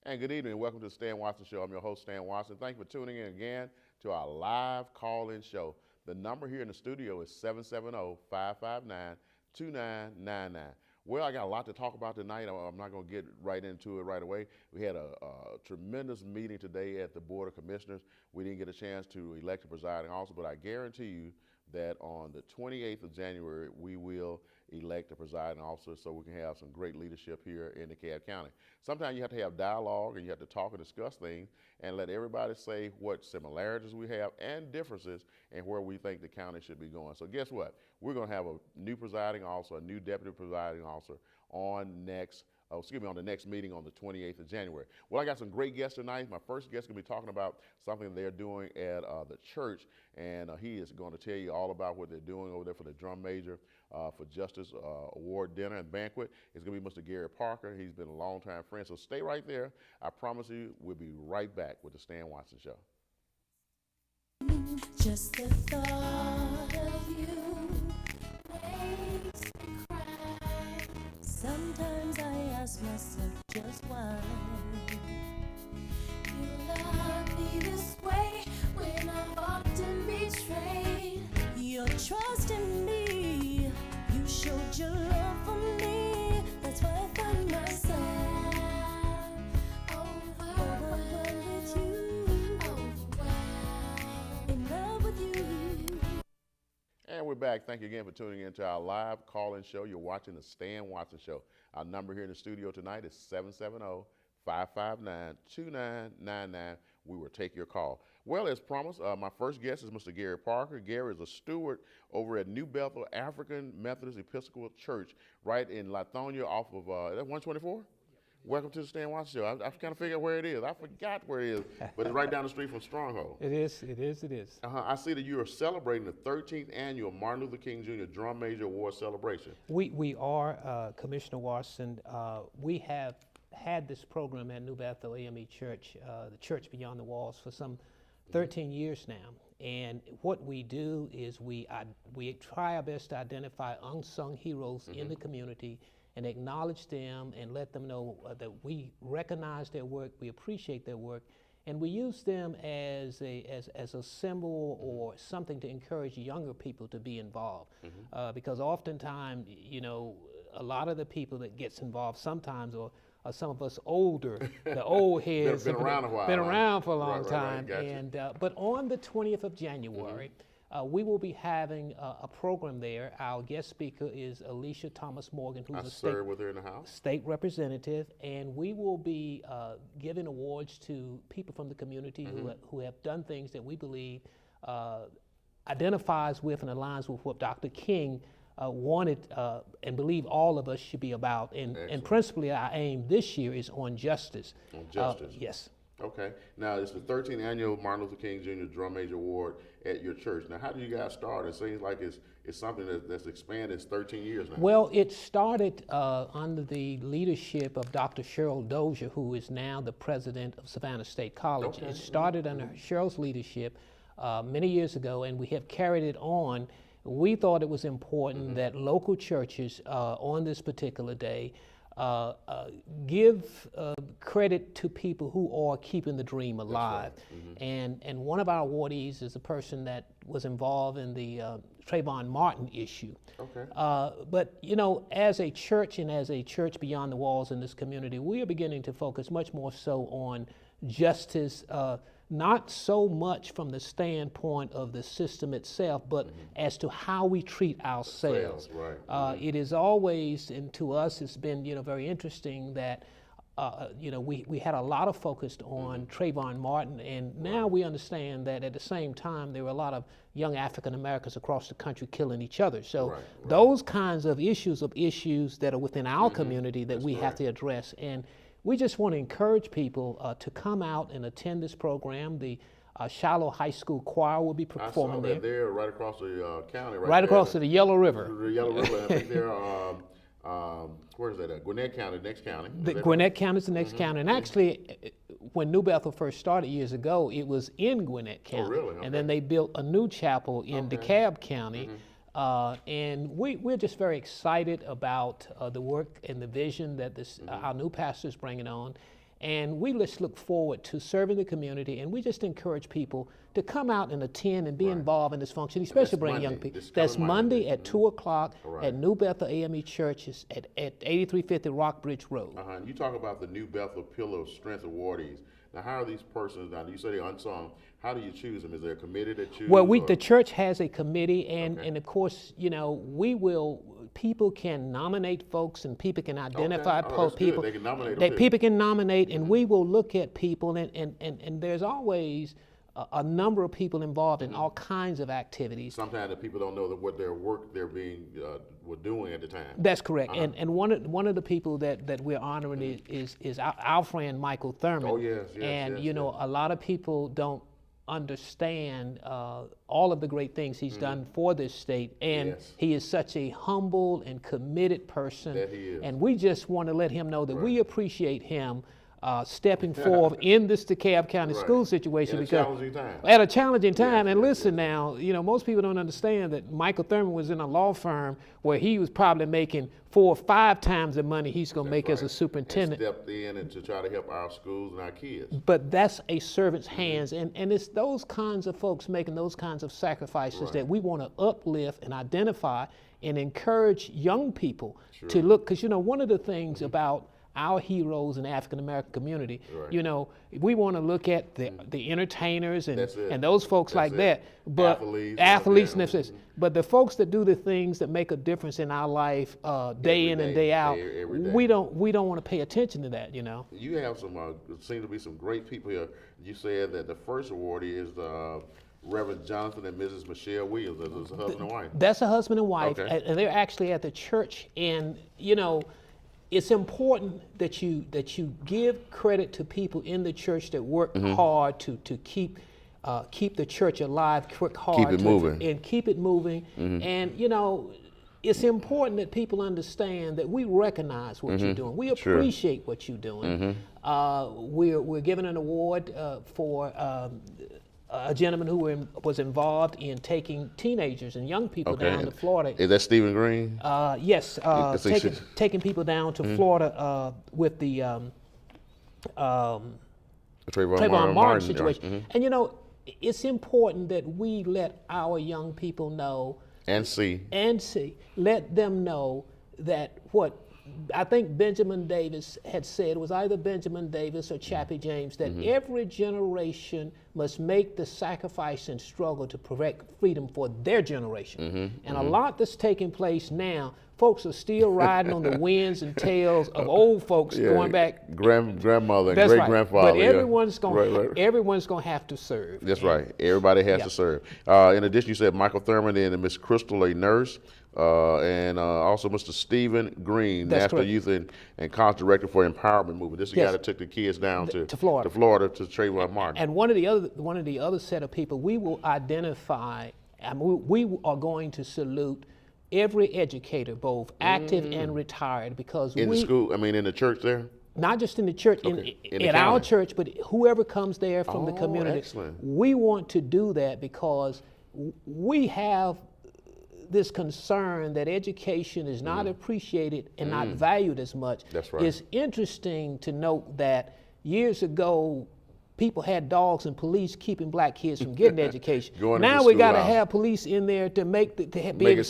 And good evening and welcome to the Stan Watson Show. I'm your host, Stan Watson. Thank you for tuning in again to our live call-in show. The number here in the studio is 770-559-2999. Well, I got a lot to talk about tonight. I'm not going to get right into it right away. We had a tremendous meeting today at the Board of Commissioners. We didn't get a chance to elect a presiding officer, but I guarantee you that on the 28th of January, we will elect a presiding officer so we can have some great leadership here in DeKalb County. Sometimes you have to have dialogue and you have to talk and discuss things and let everybody say what similarities we have and differences and where we think the county should be going. So guess what? We're going to have a new presiding officer, a new deputy presiding officer on the next meeting on the 28th of January. Well, I got some great guests tonight. My first guest is going to be talking about something they're doing at the church, and he is going to tell you all about what they're doing over there for the Drum Major for Justice Award Dinner and Banquet. It's going to be Mr. Gary Parker. He's been a longtime friend, so stay right there. I promise you we'll be right back with the Stan Watson Show. Just the thought of you makes me cry. Sometimes I ask myself just why you love me this way when I've often betrayed your trust in me. You showed your love for me. That's why I find myself overwhelmed with you, overwhelmed in love with you. And we're back. Thank you again for tuning in to our live call-in show. You're watching the Stan Watson Show. Our number here in the studio tonight is 770-559-2999. We will take your call. Well, as promised, my first guest is Mr. Gary Parker. Gary is a steward over at New Bethel African Methodist Episcopal Church right in Lithonia off of, is that 124? Welcome to the Stan Watson Show. I kind of figured where it is. I forgot where it is, but it's right down the street from Stronghold. It is. I see that you are celebrating the 13th annual Martin Luther King Jr. Drum Major Award celebration. We are, Commissioner Watson. We have had this program at New Bethel AME Church, the Church Beyond the Walls, for some 13 years now. And what we do is we try our best to identify unsung heroes in the community and acknowledge them and let them know that we recognize their work, we appreciate their work, and we use them as a symbol or something to encourage younger people to be involved. Because oftentimes, you know, a lot of the people that gets involved sometimes are some of us older, the old heads. Been around a while. Been around for a long Right, time. gotcha. And but on the 20th of January, we will be having a program there. Our guest speaker is Alicia Thomas Morgan, who's a serve with her in the house. state representative, and we will be giving awards to people from the community who have done things that we believe identifies with and aligns with what Dr. King wanted and believe all of us should be about. And principally our aim this year is on justice. On justice. Yes. Okay. Now, it's the 13th annual Martin Luther King Jr. Drum Major Award at your church. Now, how do you guys start? It seems like it's something that's expanded. It's 13 years now. Well, it started under the leadership of Dr. Cheryl Dozier, who is now the president of Savannah State College. Okay. It started under Cheryl's leadership many years ago, and we have carried it on. We thought it was important that local churches on this particular day give credit to people who are keeping the dream alive. And one of our awardees is a person that was involved in the Trayvon Martin issue. Okay. But you know, as a church and as a church beyond the walls in this community, we are beginning to focus much more so on justice, not so much from the standpoint of the system itself, but as to how we treat ourselves. Right. It is always, and to us, it's been very interesting that we had a lot of focus on Trayvon Martin, and now we understand that at the same time there were a lot of young African Americans across the country killing each other. So those kinds of issues that are within our community that we have to address. And we just want to encourage people to come out and attend this program. The Shiloh High School Choir will be performing there. They're right across the county. Right across to the Yellow River. The Yellow River. I think they're, where is that? Gwinnett County, next county. Gwinnett County is the next county. And actually, when New Bethel first started years ago, it was in Gwinnett County. Oh, really? Okay. And then they built a new chapel in DeKalb County. And we're just very excited about the work and the vision that our new pastor is bringing on. And we just look forward to serving the community, and we just encourage people to come out and attend and be involved in this function, especially bring young people. That's Monday at 2 o'clock at New Bethel AME Church at 8350 Rockbridge Road. You talk about the New Bethel Pillar of Strength awardees. Now, how are these persons, now you say they're unsung, how do you choose them? Is there a committee that chooses? Well, the church has a committee, and of course, people can nominate folks, and people can identify people. They can nominate them. People can nominate, and we will look at people, and there's always a number of people involved in all kinds of activities. Sometimes the people don't know what their work they're were doing at the time. That's correct. And one of the people that we're honoring is our friend Michael Thurman. Oh yes. And a lot of people don't understand all of the great things he's done for this state, and he is such a humble and committed person. That he is. And we just want to let him know that we appreciate him stepping forward in this DeKalb County school situation at a challenging time. And listen now, most people don't understand that Michael Thurman was in a law firm where he was probably making 4 or 5 times the money he's going to make as a superintendent. And stepped in and to try to help our schools and our kids. But that's a servant's hands, and it's those kinds of folks making those kinds of sacrifices that we want to uplift and identify and encourage young people to look, because one of the things about our heroes in the African American community, we want to look at the entertainers and those folks that, but athletes and this. But the folks that do the things that make a difference in our life day in and day out, we don't want to pay attention to that. You have seem to be some great people here. You said that the first awardee is Reverend Jonathan and Mrs. Michelle Williams. That's a husband and wife. That's a husband and wife, and they're actually at the church. And it's important that you give credit to people in the church that work hard to keep the church alive, work hard keep it moving. And keep it moving. And it's important that people understand that we recognize what you're doing. We appreciate what you're doing. We're giving an award for a gentleman who was involved in taking teenagers and young people down to Florida. Is that Stephen Green? Yes, taking people down to Florida with the Trayvon Martin situation. And it's important that we let our young people know let them know that what I think Benjamin Davis had said, it was either Benjamin Davis or Chappie James, that every generation must make the sacrifice and struggle to protect freedom for their generation. And a lot that's taking place now, folks are still riding on the winds and tails of old folks going back. Grandmother and great-grandfather. But everyone's going to have to serve. That's right. Everybody has to serve. In addition, you said Michael Thurman and Miss Crystal, a nurse. And also Mr. Stephen Green, National Youth and College Director for Empowerment Movement. This is the guy that took the kids down to Florida to Trayvon Martin. And one of the other set of people we will identify. We are going to salute every educator, both active and retired, because in the school. In the church there. Not just in the church, in our church, but whoever comes there from the community. Excellent. We want to do that because we have this concern that education is not appreciated and not valued as much. That's right. It's interesting to note that years ago, people had dogs and police keeping black kids from getting education. Now we got to have police in there to make it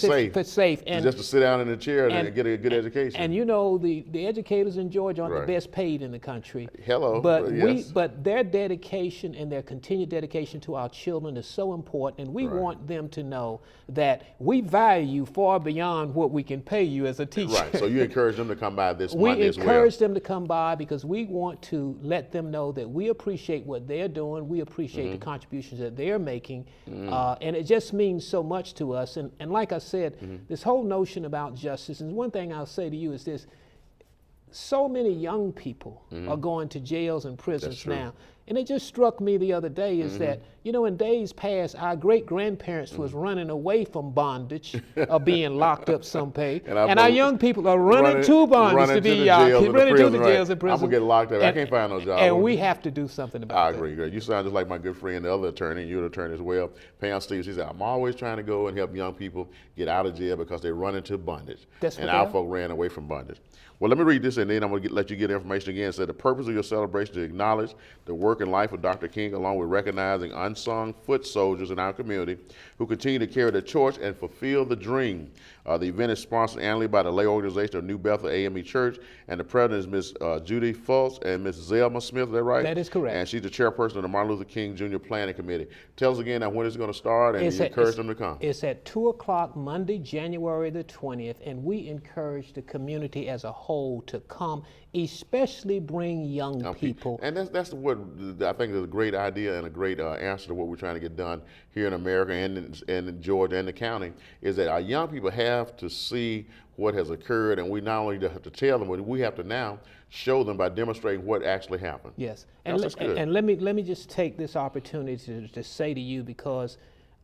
safe. And just to sit down in a chair and get a good education. And the educators in Georgia aren't the best paid in the country. Hello. But their dedication and their continued dedication to our children is so important, and we want them to know that we value you far beyond what we can pay you as a teacher. Right. So you encourage them to come by this Monday as well. We encourage them to come by because we want to let them know that we appreciate what they're doing. We appreciate the contributions that they're making. And it just means so much to us. And like I said, this whole notion about justice, and one thing I'll say to you is this: so many young people are going to jails and prisons now. And it just struck me the other day is that, you know, in days past, our great-grandparents was running away from bondage or being locked up someplace. And our young people are running to bondage to be running to the jails and prisons. I'm going to get locked up. I can't find no job. And we have to do something about that. I agree. You sound just like my good friend, the other attorney, and you're an attorney as well, Pam Stevens. She said, I'm always trying to go and help young people get out of jail because they run into bondage. And our folk ran away from bondage. Well, let me read this, and then I'm going to let you get information again. It said, the purpose of your celebration is to acknowledge the work and life of Dr. King, along with recognizing unsung foot soldiers in our community who continue to carry the torch and fulfill the dream. The event is sponsored annually by the lay organization of New Bethel AME Church, and the president is Ms. Judy Fultz and Ms. Zelma Smith, is that right? That is correct. And she's the chairperson of the Martin Luther King Jr. Planning Committee. Tell us again when it's going to start, and you encourage them to come. It's at 2 o'clock Monday, January the 20th, and we encourage the community as a whole to come, especially bring young people. And that's what I think is a great idea and a great answer to what we're trying to get done here in America and in Georgia and the county, is that our young people have to see what has occurred, and we not only have to tell them, but we have to now show them by demonstrating what actually happened. Yes, and let me just take this opportunity to say to you, because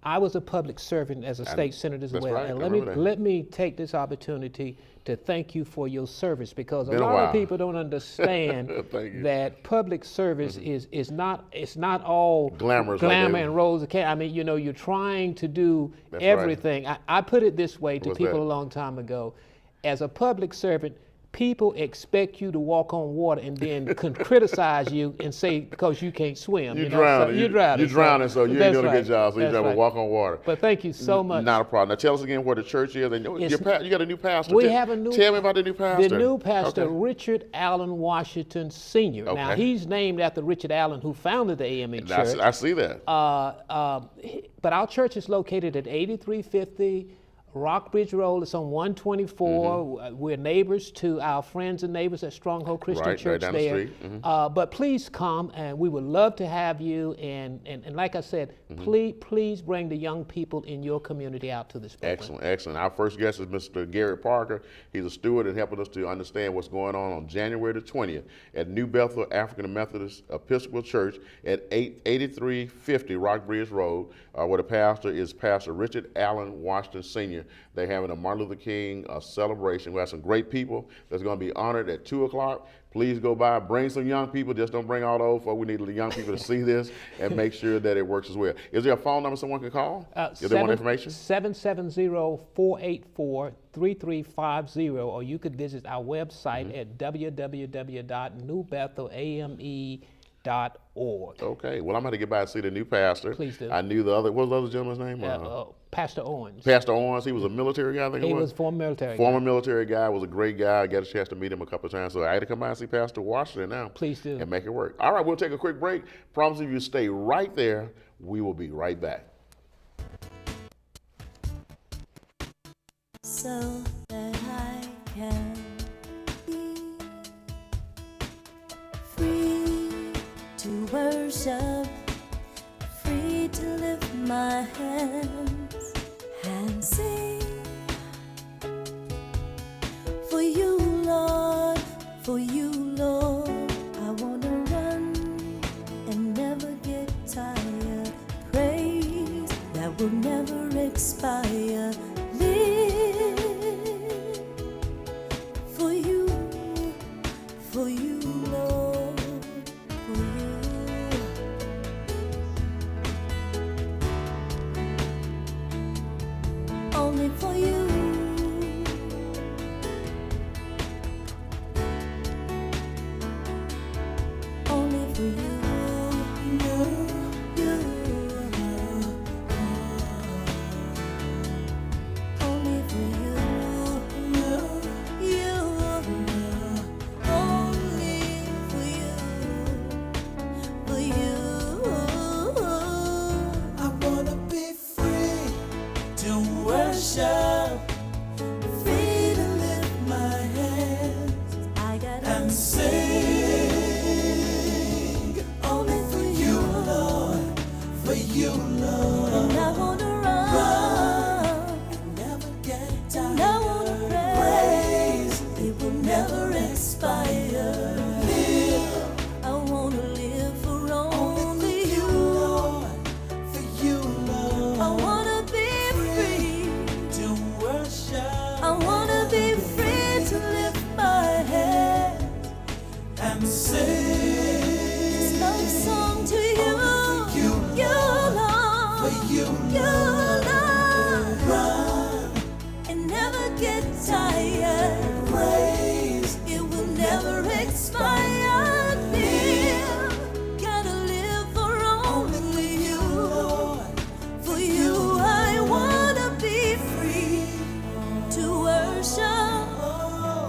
I was a public servant as a state senator as well, right. and let me take this opportunity to thank you for your service, because a lot of people don't understand that public service is not all glamour and roses. I mean, you know, you're trying to do everything. I put it this way to people a long time ago: as a public servant, people expect you to walk on water and then criticize you and say because you can't swim. You're drowning. You're drowning, so you ain't doing a good job. So you got to walk on water. But thank you so much. Not a problem. Now tell us again where the church is. And you got a new pastor. We have a new. Tell me about the new pastor. The new pastor, Richard Allen Washington Sr. Okay. Now he's named after Richard Allen, who founded the AME Church. I see that. But our church is located at 8350 Rockbridge Road. It's on 124. We're neighbors to our friends and neighbors at Stronghold Christian Church down there. The street. But please come, and we would love to have you. And like I said, please bring the young people in your community out to this program. Excellent. Our first guest is Mr. Garrett Parker. He's a steward and helping us to understand what's going on January the 20th at New Bethel African Methodist Episcopal Church at 8350 Rockbridge Road, where the pastor is Pastor Richard Allen Washington Sr. They're having a Martin Luther King celebration. We have some great people that's going to be honored at 2 o'clock. Please go by, bring some young people. Just don't bring all the old folk. We need the young people to see this and make sure that it works as well. Is there a phone number someone can call if they want information? 770-484-3350, or you could visit our website at www.newbethelame.org. Okay. Well, I'm going to get by and see the new pastor. Please do. I knew what was the other gentleman's name? Pastor Owens. Pastor Owens. He was a military guy, I think He it was former military Former military guy. Was a great guy. I got a chance to meet him a couple of times. So I had to come by and see Pastor Washington now. Please do. And make it work. All right, we'll take a quick break. Promise if you stay right there, we will be right back. So that I can be free to worship, free to lift my hands and sing for you, Lord, for you, Lord. I wanna run and never get tired. Praise that will never expire. Live for you, Lord, for you. Only for you. Only for you. Only for you. Only for you. For you. I wanna be free to worship, Free to lift my hands I got and sing This love song to you, you Lord, run and never get tired. Praise, it will never expire. Live, gotta live for only you. For you, I wanna be free to worship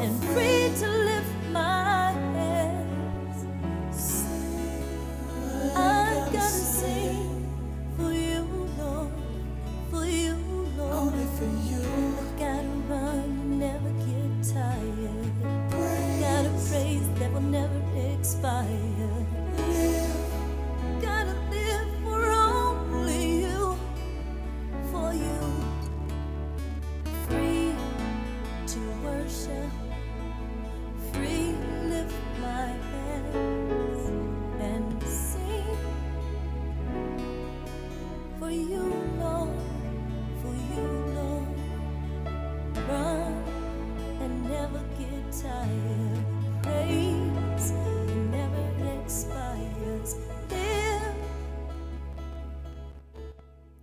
and free to lift my hands. I gotta sing for you, Lord, for you, Lord. Only for you. Gotta run, never get tired. Gotta praise that will never expire. Gotta live for only you, for you. Free to worship, free to lift my hands and sing. For you, Lord, for you, Lord. Run and never get tired. Praise never expires. Live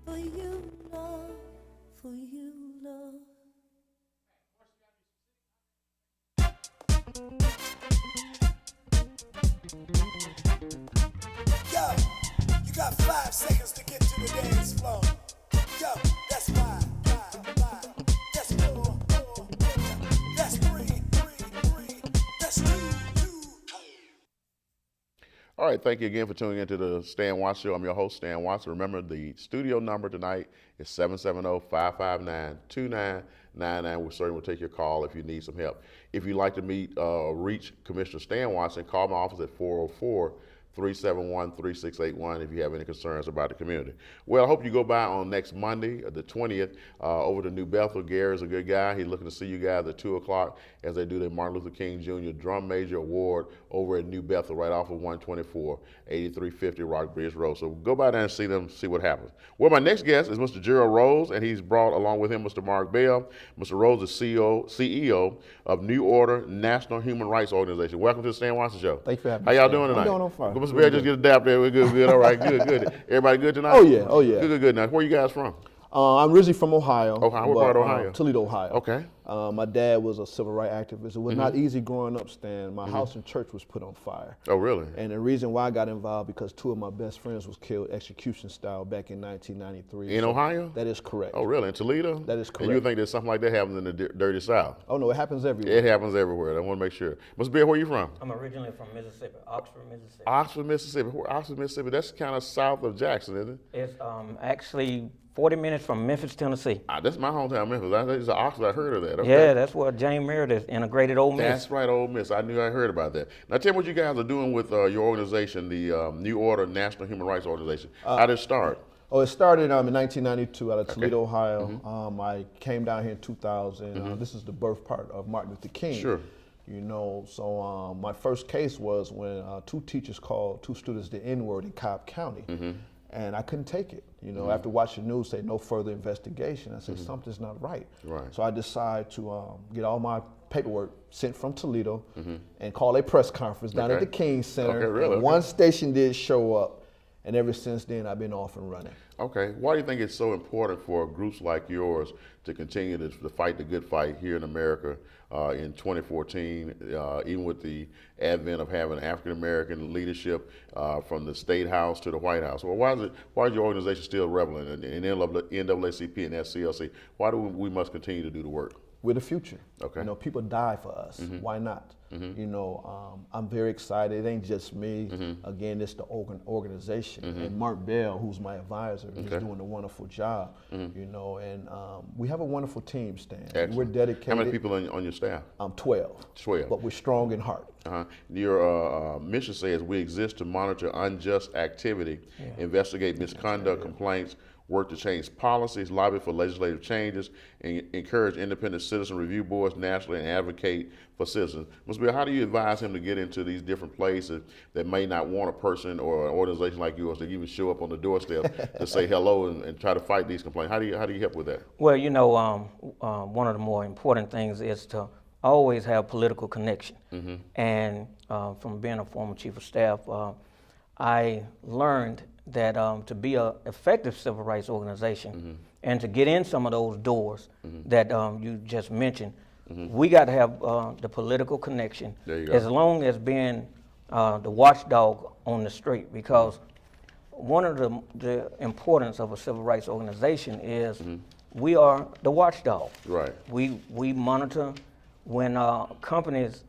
for you, Lord, for you, Lord. Yo, you got 5 seconds to get to the dance floor. Yo, that's 5, 5. That's 4, 4. That's 3, 3. That's 2, 2. All right, thank you again for tuning into the Stan Watts Show. I'm your host, Stan Watts. Remember, the studio number tonight is 770-559-2999. We certainly will take your call if you need some help. If you'd like to meet reach Commissioner Stan Watson, call my office at 404-371-3681 if you have any concerns about the community. Well, I hope you go by on next Monday, the 20th, over to New Bethel. Gary's a good guy. He's looking to see you guys at 2 o'clock as they do the Martin Luther King Jr. Drum Major Award over at New Bethel, right off of 124, 8350 Rock Bridge Road. So go by there and see them, see what happens. Well, my next guest is Mr. Gerald Rose, and he's brought along with him Mr. Mark Bell. Mr. Rose is CEO of New Order National Human Rights Organization. Welcome to the Stan Watson Show. Thank you for having How me. y'all doing tonight? I'm doing on fire. Mr. Bell, just get a dap there. We're good. All right, good. Everybody good tonight? Oh, yeah. Good. Now, where you guys from? I'm originally from Ohio. Ohio, what part of Ohio? Toledo, Ohio. Okay. My dad was a civil rights activist. It was not easy growing up, Stan. My house and church was put on fire. Oh, really? And the reason why I got involved because 2 of my best friends was killed execution style back in 1993. In Ohio? That is correct. Oh, really? In Toledo? That is And you correct. think that something like that happens in the dirty South? Oh no, it happens everywhere. It happens everywhere. I want to make sure. Mr. Bell, where you from? I'm originally from Mississippi, Oxford, Mississippi. Oxford, Mississippi. Oxford, Mississippi. That's kind of south of Jackson, isn't it? It's actually 40 minutes from Memphis, Tennessee. That's my hometown, Memphis. It's Oxford. I heard of that. Okay. Yeah, that's where James Meredith integrated Ole Miss. That's right, Ole Miss. I heard about that. Now, tell me what you guys are doing with your organization, the New Order National Human Rights Organization. How did it start? Oh, it started in 1992 out of Toledo, Ohio. I came down here in 2000. This is the birth part of Martin Luther King. Sure. You know, so my first case was when 2 teachers called 2 students the N-word in Cobb County. And I couldn't take it. You know, after watching the news say no further investigation, I said something's not right. Right. So I decided to get all my paperwork sent from Toledo and call a press conference down at the King Center. Okay, really? And one station did show up, and ever since then I've been off and running. Okay. Why do you think it's so important for groups like yours to continue to fight the good fight here in America in 2014, even with the advent of having African-American leadership from the State House to the White House? Well, why is your organization still relevant in NAACP and SCLC? Why do we must continue to do the work? We're the future. Okay. You know, people die for us. Why not? You know, I'm very excited. It ain't just me. Again, it's the organization. And Mark Bell, who's my advisor, is doing a wonderful job. You know, and we have a wonderful team, Stan. Excellent. We're dedicated. How many people on your staff? 12. 12. But we're strong in heart. Your mission says we exist to monitor unjust activity, investigate misconduct complaints, work to change policies, lobby for legislative changes, and encourage independent citizen review boards nationally and advocate for citizens. Mr. Bill, how do you advise him to get into these different places that may not want a person or an organization like yours to even show up on the doorstep to say hello and try to fight these complaints? How do you help with that? Well, you know, one of the more important things is to always have political connection. And from being a former chief of staff, I learned that to be an effective civil rights organization and to get in some of those doors that you just mentioned, we got to have the political connection There you go. as long as being the watchdog on the street, because one of the importance of a civil rights organization is we are the watchdog. Right. We monitor when companies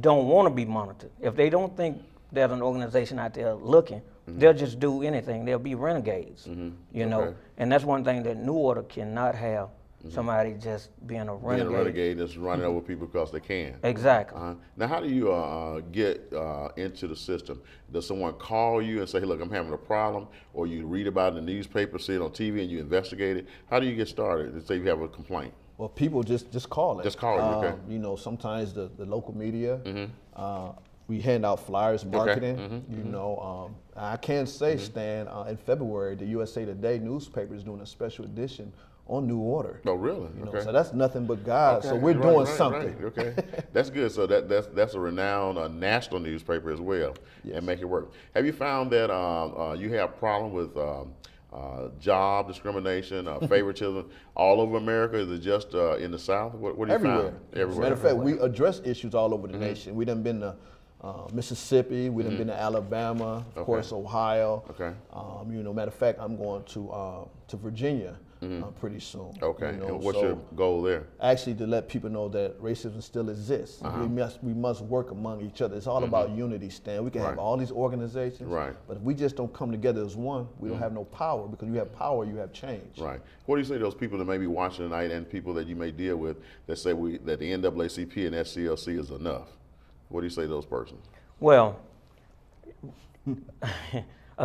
don't want to be monitored. If they don't think there's an organization out there looking, they'll just do anything. They'll be renegades, you know. Okay. And that's one thing that New Order cannot have. Somebody just being a renegade. Being a renegade that's running over people because they can. Exactly. Now, how do you get into the system? Does someone call you and say, hey, look, I'm having a problem? Or you read about it in the newspaper, see it on TV, and you investigate it? How do you get started? Let's say you have a complaint. Well, people just call it. Just call it, okay. You know, sometimes the local media, we hand out flyers, marketing. You know, I can say, Stan, in February, the USA Today newspaper is doing a special edition on New Order. Oh, really? You know, Okay. so that's nothing but God. So Okay, we're right, doing right, something. right, okay, that's good. So that's a renowned national newspaper as well, and make it work. Have you found that you have problem with job discrimination, favoritism all over America? Is it just in the South? What do you Everywhere. find? Everywhere. Matter of fact, we address issues all over the nation. We done been to Mississippi, we done been to Alabama, of course, Ohio. Okay. You know, matter of fact, I'm going to Virginia pretty soon. Okay. You know, And what's so your goal there? actually to let people know that racism still exists. We must work among each other. It's all about unity, Stan. We can Right. have all these organizations, Right. but if we just don't come together as one, we don't have no power, because you have power, you have change. Right. What do you say to those people that may be watching tonight and people that you may deal with that say that the NAACP and SCLC is enough? What do you say to those persons? Well,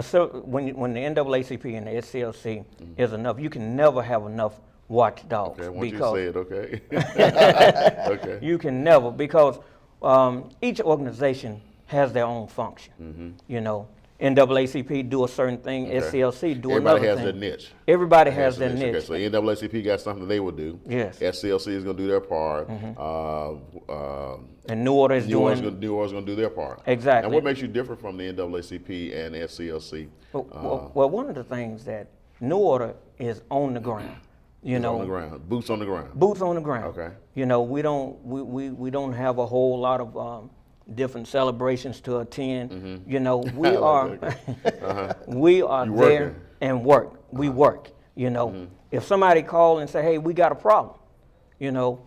so when the NAACP and the SCLC is enough, you can never have enough watchdogs. Okay, I want because you to say it, okay? Okay. you can never, because each organization has their own function. You know, NAACP do a certain thing, Okay. SCLC do Everybody another has thing. their niche. Everybody has their Okay, niche. so NAACP got something they will do. Yes. SCLC is going to do their part. And New Order is New Orleans doing. New Orleans going to do their part. Exactly. And what makes you different from the NAACP and SCLC? Well, one of the things that New Order is on the ground. You know, on the ground, boots on the ground. boots on the ground. Okay. You know, we don't have a whole lot of different celebrations to attend. You know, we are we are You there working. and work. We work. You know, if somebody call and say, "Hey, we got a problem," you know,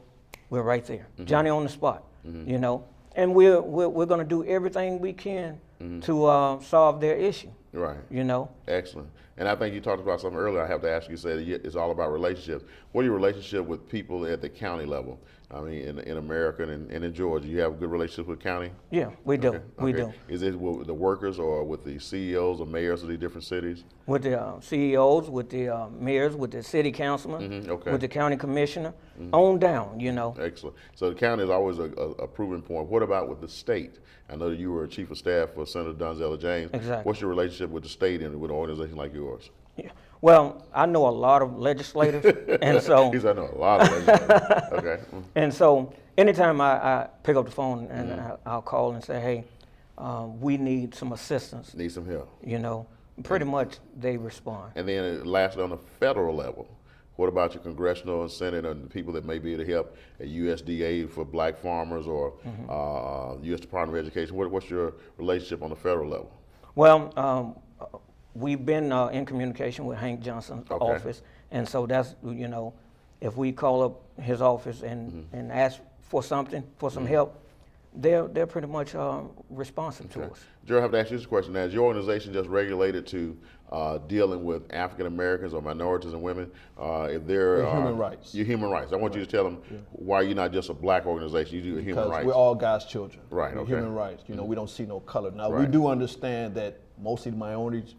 we're right there, Johnny on the spot. You know, and we're going to do everything we can to solve their issue. Right. You know. Excellent. And I think you talked about something earlier. I have to ask you, said it's all about relationships. What are your relationship with people at the county level? I mean, in America and in Georgia, you have good relationships with county? Yeah, we do. Okay, We okay. do. Is it with the workers or with the CEOs or mayors of these different cities? With the CEOs, with the mayors, with the city councilman, okay. with the county commissioner, on down, you know. Excellent. So the county is always a proven point. What about with the state? I know that you were chief of staff for Senator Donzella James. Exactly. What's your relationship with the state and with an organization like yours? Yeah. Well, I know a lot of legislators, and so He said, I know a lot of legislators. Okay. and so anytime I pick up the phone and I'll call and say, hey, we need some assistance, Need some help. you know, pretty much they respond. And then lastly, on the federal level, what about your congressional and Senate and the people that may be able to help at USDA for black farmers or U.S. Department of Education? What's your relationship on the federal level? Well, we've been in communication with Hank Johnson's Okay. office, and so that's, you know, if we call up his office and ask for something, for some help, they're pretty much responsive to us. Joe, I have to ask you this question now. Is your organization just regulated to dealing with African Americans or minorities and women? If they're Human rights. Your human rights. I want you to tell them why you're not just a black organization. You do human Because rights. we're all God's children. Right, We're okay. Human rights. You know, we don't see no color. Now, we Right. do understand that mostly the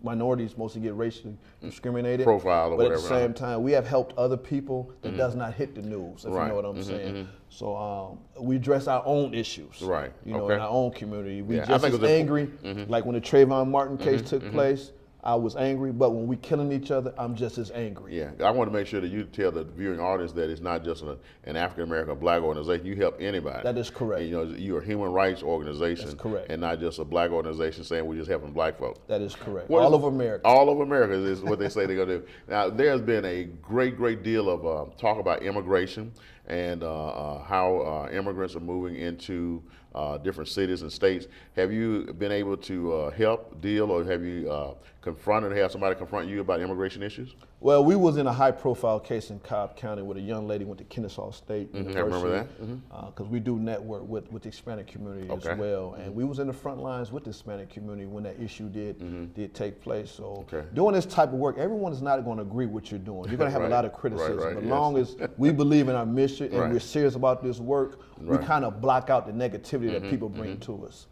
minorities mostly get racially discriminated. Profiled or but whatever, at the same time, we have helped other people that does not hit the news, if Right. you know what I'm saying. So we address our own issues. Right, You know, okay. in our own community. We Yeah, I just think as it was angry, like when the Trayvon Martin case took place, I was angry, but when we killing each other, I'm just as angry. Yeah, I want to make sure that you tell the viewing audience that it's not just an African American black organization. You help anybody. That is correct. And, you know, you're a human rights organization. That's correct. And not just a black organization saying we're just helping black folks. That is correct. What All is- over America. All over America is what they say they're going to do. Now, there's been a great deal of talk about immigration and how immigrants are moving into different cities and states. Have you been able to help, deal, or have you confronted, have somebody confront you about immigration issues? Well, we was in a high-profile case in Cobb County with a young lady went to Kennesaw State University. I remember that. Because we do network with the Hispanic community as well, and we was in the front lines with the Hispanic community when that issue did take place. So doing this type of work, everyone is not going to agree with what you're doing. You're going to have a lot of criticism. Right, but yes. long as we believe in our mission and we're serious about this work, we Right. kind of block out the negativity that people bring to us.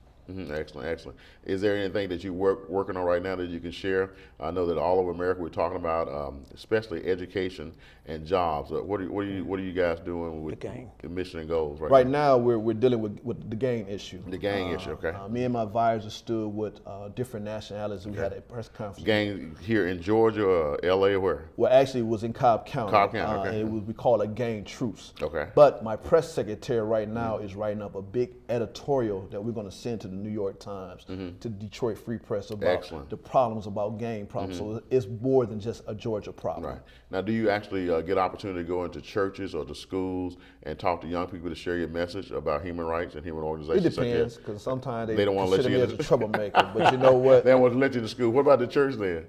Excellent. Is there anything that you're working on right now that you can share? I know that all over America we're talking about, especially education and jobs. What are you guys doing with the mission and goals Right now, we're dealing with the gang issue. The gang issue, okay. Me and my advisors stood with different nationalities. We had a press conference. Gang here in Georgia, or L.A., or where? Well, actually, it was in Cobb County. Cobb County, okay. And it was, we call it a gang truce. Okay. But my press secretary right now is writing up a big editorial that we're going to send to the New York Times, to Detroit Free Press about the problems about gang problems. So it's more than just a Georgia problem. Right. Now, do you actually get opportunity to go into churches or to schools and talk to young people to share your message about human rights and human It organizations? depends, because sometimes they don't want to let consider you me in as a troublemaker. But you know what? They don't want to let you to school. What about the church then?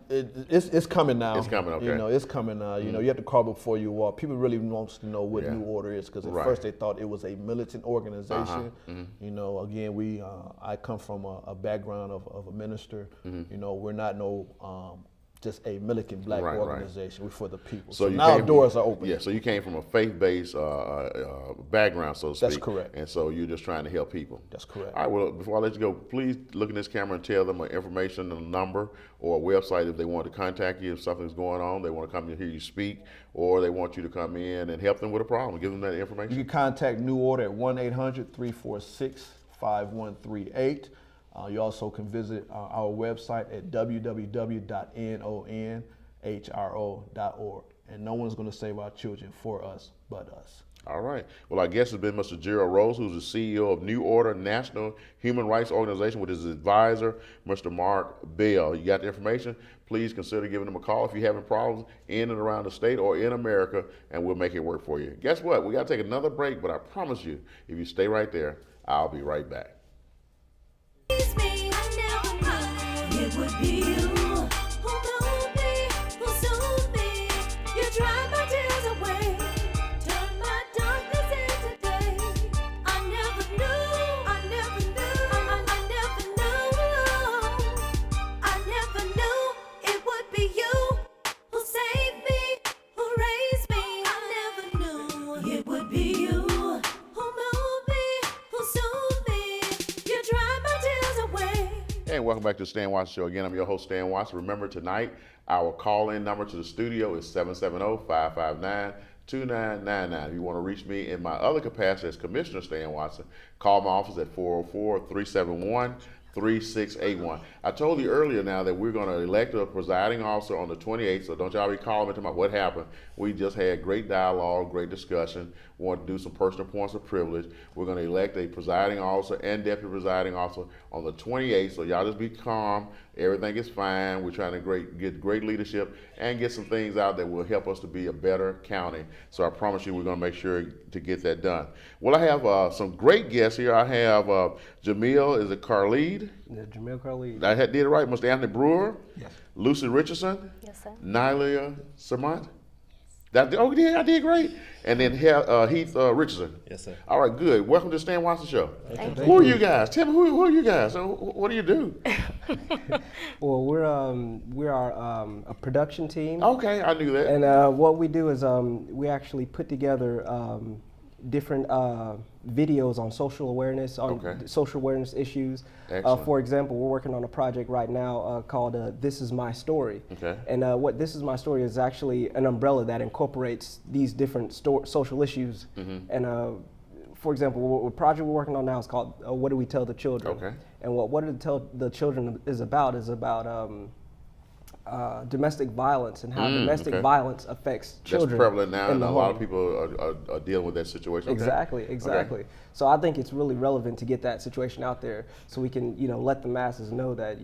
It's coming now. It's coming, okay. You know, it's coming now. You know, you have to call before you walk. People really wants to know what New Order is, because at first they thought it was a militant organization. You know, again, I come from a background of a minister. You know, we're not just a militant black organization. We're for the people. So now doors are open. Yeah, so you came from a faith-based background, so to speak. That's correct. And so you're just trying to help people. That's correct. All right, well, before I let you go, please look in this camera and tell them information, a number, or a website if they want to contact you if something's going on, they want to come and hear you speak, or they want you to come in and help them with a problem. Give them that information. You can contact New Order at 1-800-346-5138. You also can visit our website at www.nonhro.org. And no one's going to save our children for us but us. All right. Well, our guest has been Mr. Gerald Rose, who's the CEO of New Order National Human Rights Organization, with his advisor, Mr. Mark Bell. You got the information? Please consider giving them a call if you're having problems in and around the state or in America, and we'll make it work for you. Guess what? We got to take another break, but I promise you, if you stay right there, I'll be right back. It's me, I never knew it would be you. Who knew me, who soothed me? You dried my tears away, turn my darkness into day. I never knew it would be you who saved me, who raised me. I never knew it would be you who moved me, who soothed me. You dried my tears away. And welcome back to the Stan Watson Show. Again, I'm your host, Stan Watson. Remember, tonight, our call-in number to the studio is 770-559-2999. If you want to reach me in my other capacity as Commissioner Stan Watson, call my office at 404-371-3681. I told you earlier now that we're going to elect a presiding officer on the 28th, so don't y'all be calling me about what happened. We just had great dialogue, great discussion. We want to do some personal points of privilege. We're going to elect a presiding officer and deputy presiding officer on the 28th, so y'all just be calm. Everything is fine. We're trying to get great leadership and get some things out that will help us to be a better county. So I promise you we're going to make sure to get that done. Well, I have some great guests here. I have Jamil, is it Khalid? Yeah, Jamil Khalid. I did it right. Mr. Anthony Brewer. Yes. Lucy Richardson. Yes, sir. Nylia Sermont. I did great. And then Heath Richardson. Yes, sir. All right, good. Welcome to the Stan Watson Show. Thank you. Who are you guys? Tell me, who are you guys? What do you do? Well, we are a production team, Okay, I knew that. and what we do is we actually put together different videos on social awareness, social awareness issues. Excellent. For example, we're working on a project right now called This Is My Story. Okay. And what This Is My Story is actually an umbrella that incorporates these different social issues. And for example, the project we're working on now is called What Do We Tell the Children? Okay. And what to tell the children is about domestic violence and how domestic violence affects children. That's prevalent now, in and the a lot home. of people are dealing with that situation. Okay. Exactly. So I think it's really relevant to get that situation out there so we can, let the masses know that,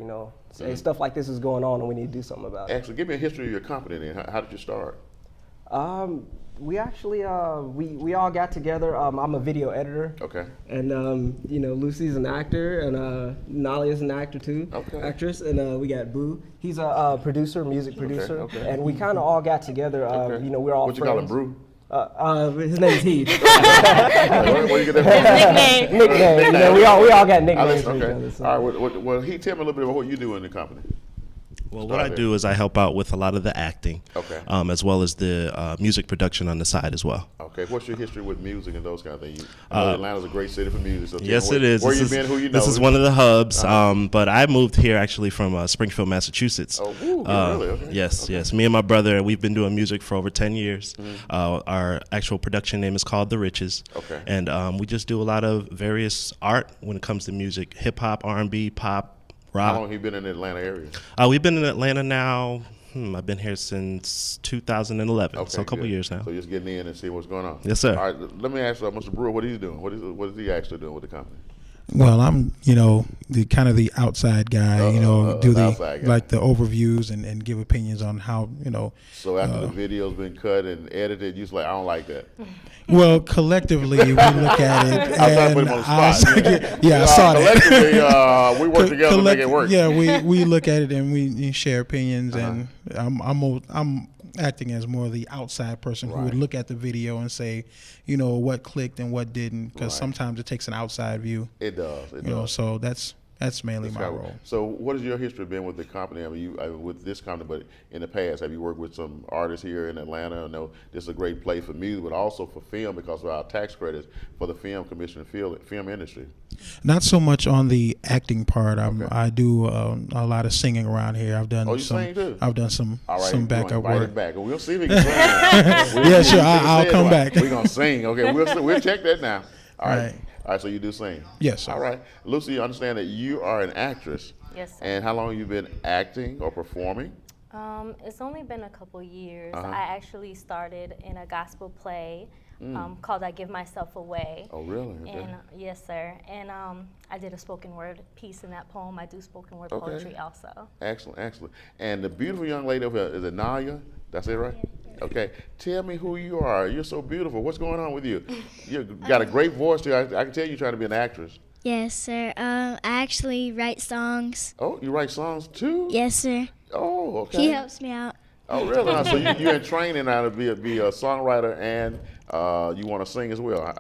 say stuff like this is going on and we need to do something about it. Actually, give me a history of your company then. How did you start? We actually we all got together. I'm a video editor. Okay. And Lucy's an actor, and Nalia's an actor too, actress, and we got Boo. He's a producer, music producer, and we kind of all got together. We're all what friends. you call him, Brew? His name is Heath. Where you get that from? Nickname. We all got nicknames for each Okay. other. So. All right. Well, he tell me a little bit about what you do in the company. Well, what I do is I help out with a lot of the acting, as well as the music production on the side as well. Okay, what's your history with music and those kind of things? Atlanta's a great city for music. So Yes, it is. Where you been? Who you know? This is one of the hubs, but I moved here actually from Springfield, Massachusetts. Oh, really? Okay. Yes. Me and my brother, we've been doing music for over 10 years. Our actual production name is called The Riches. Okay. And we just do a lot of various art when it comes to music, hip hop, R&B, pop, rock. How long have you been in the Atlanta area? We've been in Atlanta now. I've been here since 2011, so a couple years now. So you're just getting in and see what's going on. Yes, sir. All right, let me ask Mr. Brewer what he's doing. What is he actually doing with the company? Well, I'm, the kind of the outside guy, do the overviews and give opinions on how, So after the video's been cut and edited, you're like, I don't like that. Well, collectively, we look at it. I was trying to put him on the spot. I saw that. Collectively, we work together to make it work. Yeah, we look at it and we share opinions, and I'm acting as more of the outside person who would look at the video and say, what clicked and what didn't, because sometimes it takes an outside view. It does. So that's mainly my role. So what has your history been with the company? I mean, with this company, but in the past, have you worked with some artists here in Atlanta? I know this is a great place for music, but also for film because of our tax credits for the film commission and film industry. Not so much on the acting part. I do a lot of singing around here. I've done sing too? I've done some backup work. work. Back. We'll see if he can sing. Yeah, sure. I'll come back. We're gonna sing. Okay, we'll check that now. All right. All right, so you do sing? Yes, sir. All right. Lucy, you understand that you are an actress. Yes, sir. And how long have you been acting or performing? It's only been a couple years. I actually started in a gospel play called I Give Myself Away. Oh, really? Okay. And yes, sir. And I did a spoken word piece in that poem. I do spoken word poetry also. Excellent. And the beautiful young lady over here, is it Nalia? That's it, right? Yeah. Okay, tell me who you are. You're so beautiful. What's going on with you? You got a great voice too. I can tell you're trying to be an actress. Yes, sir. I actually write songs. Oh, you write songs too? Yes, sir. Oh, okay. He helps me out. Oh, really? So you're in training now to be a songwriter, and you want to sing as well,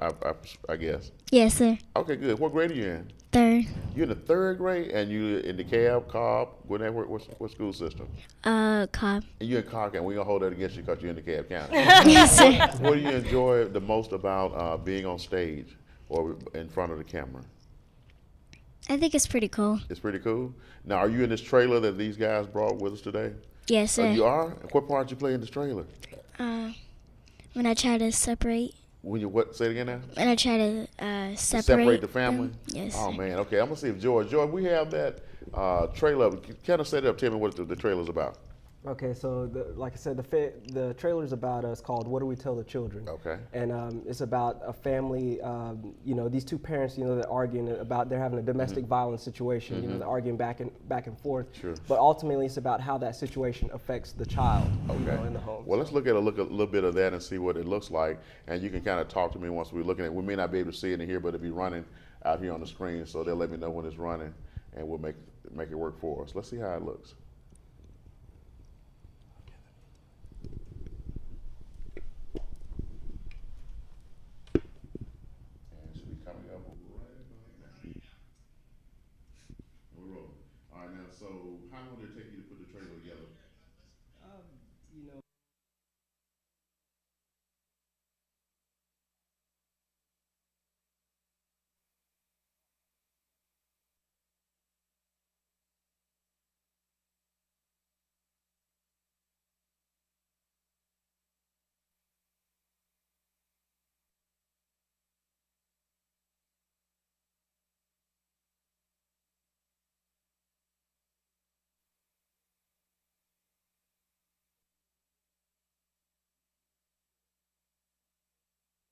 I guess. Yes, sir. Okay, good. What grade are you in? Third. You're in the third grade, and you in the Cobb, what school system? Cobb. And you're in Cobb County. We're going to hold that against you because you're in the Cobb County. Yes, sir. What do you enjoy the most about being on stage or in front of the camera? I think it's pretty cool. It's pretty cool. Now, are you in this trailer that these guys brought with us today? Yes, sir. Oh, you are? What part you play in this trailer? When I try to separate. When you what? Say it again now. When I try to separate the family. Them. Yes. Oh man. Okay. I'm gonna see if George, we have that trailer. Kind of set it up. Tell me what the trailer's about. Okay, so like I said, the trailer's about us called "What Do We Tell the Children?" Okay. And it's about a family. These two parents. They're arguing about they're having a domestic violence situation. They're arguing back and forth. Sure. But ultimately, it's about how that situation affects the child. In the home. Well, let's look at a little bit of that and see what it looks like, and you can kind of talk to me once we're looking at it. We may not be able to see it in here, but it'll be running out here on the screen, so they'll let me know when it's running, and we'll make it work for us. Let's see how it looks. So how long did it take you to put the trailer together?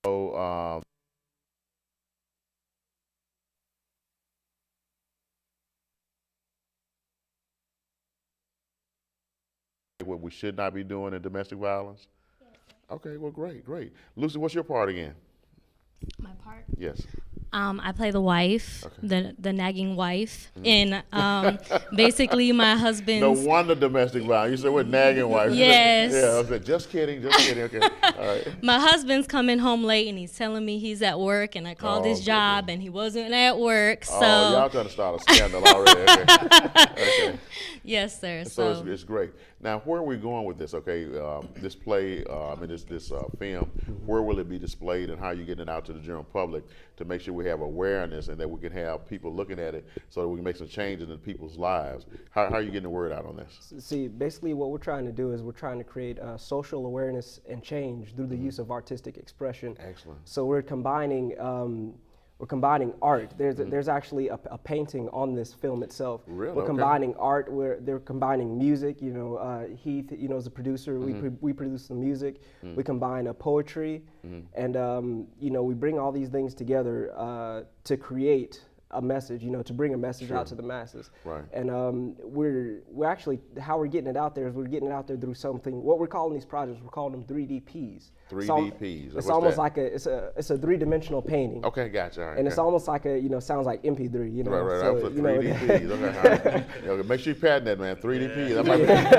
So, what we should not be doing in domestic violence? Okay, well, great, great. Lucy, what's your part again? My part? Yes. I play the wife, the nagging wife, and basically my husband's. No wonder domestic violence. You said we're nagging wife. Yes. Yeah, I was like, just kidding, just kidding. Okay, all right. My husband's coming home late and he's telling me he's at work, and I called his job and he wasn't at work. So. Oh, y'all trying to start a scandal already? Okay. Okay. Yes, sir. So it's great. Now, where are we going with this? Okay, this play, this film. Where will it be displayed, and how are you getting it out to the general public to make sure we have awareness and that we can have people looking at it so that we can make some changes in people's lives? How are you getting the word out on this? See, basically what we're trying to do is we're trying to create social awareness and change through the use of artistic expression. Excellent. So we're combining art. There's actually a painting on this film itself. Really? We're combining art. They're combining music. You know, Heath, you know, is a producer. We produce the music. We combine poetry, and you know, we bring all these things together to create a message, you know, to bring a message out to the masses. Right. And we're actually, how we're getting it out there is we're getting it out there through something, what we're calling these projects, we're calling them 3DPs. 3DPs. It's almost like it's a three-dimensional painting. Okay, gotcha. All right, and it's almost like a, you know, sounds like MP3, you know. Right. So, I put you know, 3DPs. Okay, all right. Make sure you patent that, man. 3DPs.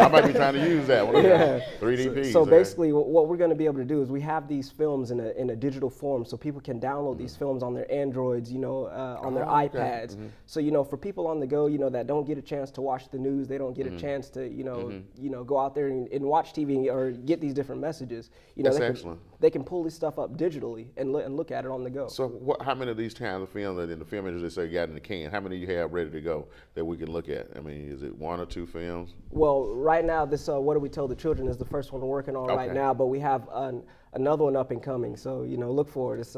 I might be trying to use that one. Okay. 3DPs. So basically, what we're going to be able to do is we have these films in a digital form, so people can download these films on their Androids, you know, on their iPads. So, you know, for people on the go, you know, that don't get a chance to watch the news, they don't get a chance to, you know, go out there and watch TV or get these different messages. You know, they can pull this stuff up digitally and look at it on the go. So how many of these kinds of films that in the film industry say got in the can, how many you have ready to go that we can look at? I mean, is it 1 or 2 films? Well, right now, this What Do We Tell the Children is the first one we're working on right now, but we have another one up and coming. So, you know, look for it. It's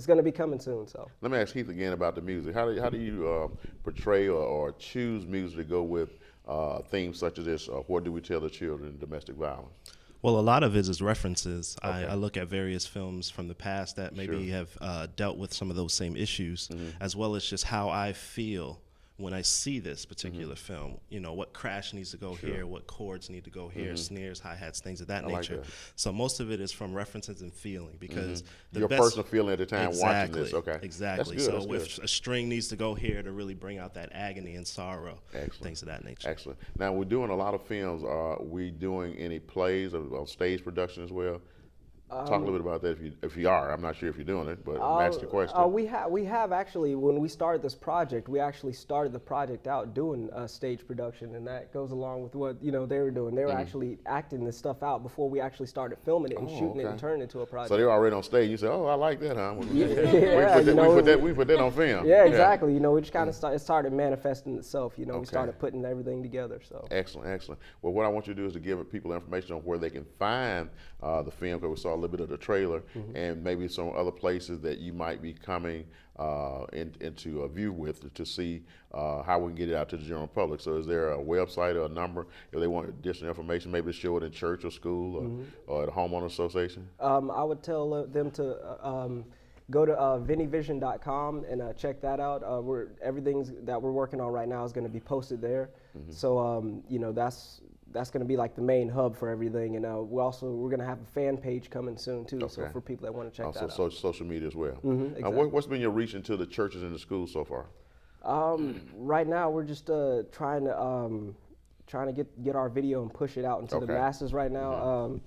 going to be coming soon. So let me ask Heath again about the music. How do you portray or choose music to go with themes such as this? What do we tell the children in domestic violence? Well, a lot of it is references. Okay. I look at various films from the past that maybe have dealt with some of those same issues, as well as just how I feel when I see this particular film. You know, what crash needs to go here, what chords need to go here, snares, hi-hats, things of that nature. Like that. So most of it is from references and feeling, because your personal feeling at the time watching this. Okay, exactly. That's good, so if a string needs to go here to really bring out that agony and sorrow, things of that nature. Excellent. Now we're doing a lot of films. Are we doing any plays or stage production as well? Talk a little bit about that if you are. I'm not sure if you're doing it, but I'm asking the question. We have actually, when we started this project, we actually started the project out doing stage production, and that goes along with what, you know, they were doing. They were actually acting this stuff out before we actually started filming it and shooting it and turning it into a project. So they were already on stage. You said, "Oh, I like that, huh?" We put that on film. Yeah, exactly. You know, we just kind of it started manifesting itself. You know, we started putting everything together. So excellent. Well, what I want you to do is to give people information on where they can find the film, because we saw a little bit of the trailer, and maybe some other places that you might be coming into a view with to see how we can get it out to the general public. So is there a website or a number if they want additional information, maybe to show it in church or school or at a homeowner association? I would tell them to go to vinnyvision.com and check that out. Everything that we're working on right now is going to be posted there. So you know, that's going to be like the main hub for everything, and we're going to have a fan page coming soon too. So for people that want to check that out. So social media as well. Exactly. What's been your reach into the churches and the schools so far? Right now we're just trying to get our video and push it out into the masses right now.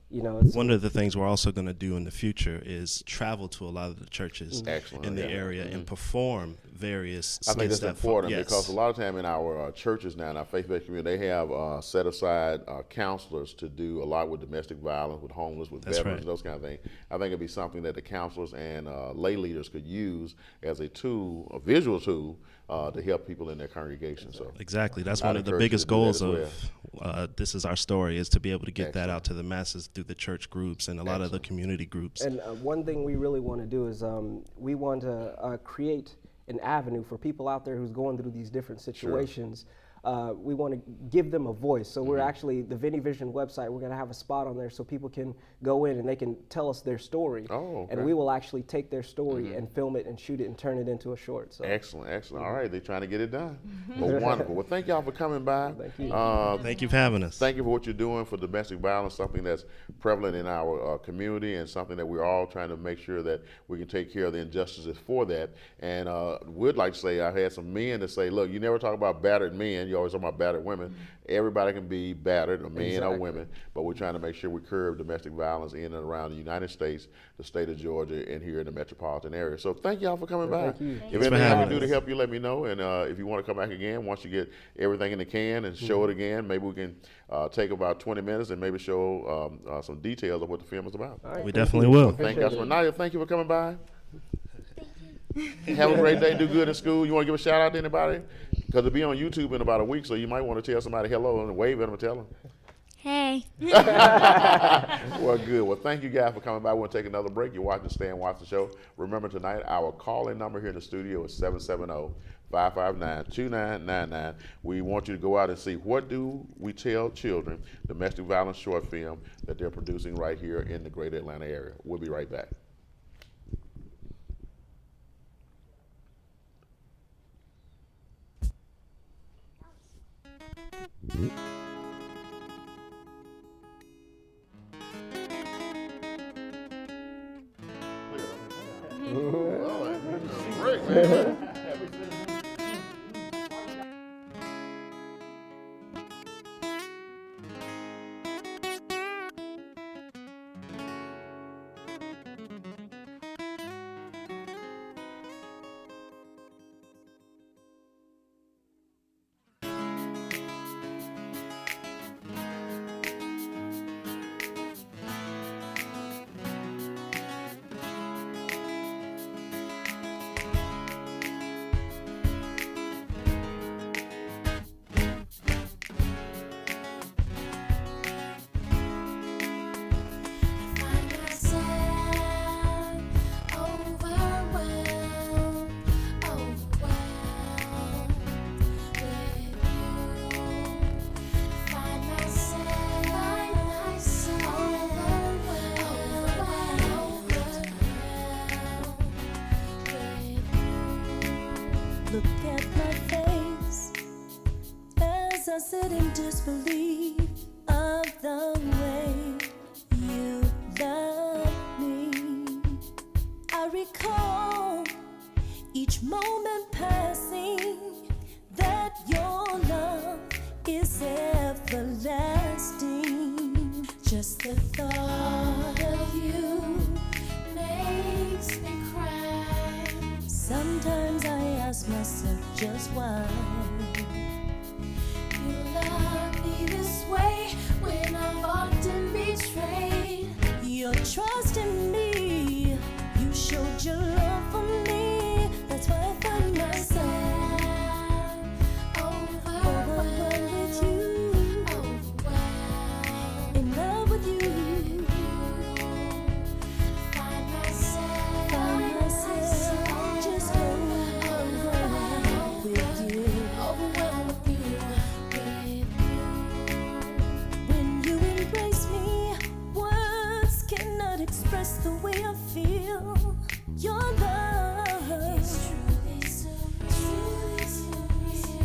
You know, one of the things we're also going to do in the future is travel to a lot of the churches in the area and perform various. I think that's important because a lot of time in our churches now, in our faith-based community, they have set aside counselors to do a lot with domestic violence, with homeless, with veterans, those kind of things. I think it'd be something that the counselors and lay leaders could use as a tool, a visual tool, to help people in their congregation. So exactly, that's one of the biggest goals of This Is Our Story, is to be able to get that out to the masses through the church groups and a lot of the community groups. And one thing we really want to do is we want to create an avenue for people out there who's going through these different situations we want to give them a voice. So we're actually, the Vinny Vision website, we're going to have a spot on there so people can go in and they can tell us their story. Oh, okay. And we will actually take their story and film it and shoot it and turn it into a short. So. Excellent, excellent. All right, they're trying to get it done. Well, wonderful. Well, thank y'all for coming by. Thank you. Thank you for having us. Thank you for what you're doing for domestic violence, something that's prevalent in our community and something that we're all trying to make sure that we can take care of the injustices for that. And would like to say, I had some men to say, look, you never talk about battered men, you always talk about battered women. Everybody can be battered, a man or women, but we're trying to make sure we curb domestic violence in and around the United States, the state of Georgia, and here in the metropolitan area. So thank y'all for coming by. Thank you. If anything I can do to help you, let me know. And if you want to come back again, once you get everything in the can and show it again, maybe we can take about 20 minutes and maybe show some details of what the film is about. All right, We definitely will. Thank you. Nadia, thank you for coming by. Have a great day. Do good in school. You want to give a shout out to anybody? Because it'll be on YouTube in about a week, so you might want to tell somebody hello and wave at them and tell them. Hey. Well, good. Well, thank you guys for coming by. We'll take another break. You're watching Stay and Watch the Show. Remember tonight, our call-in number here in the studio is 770-559-2999. We want you to go out and see what do we tell children, domestic violence short film that they're producing right here in the greater Atlanta area. We'll be right back. Great, man. Look at my face as I sit in disbelief of the way you love me. I recall each moment passing that your love is everlasting. Just the thought of you makes me cry. Sometimes I ask myself just why you love me this way when I've often betrayed your trust in me. You showed your love for me. That's why I find myself overwhelmed with you, in love with you. Find myself just overwhelmed with you. When you embrace me, words cannot express the way I feel. Your love is truly so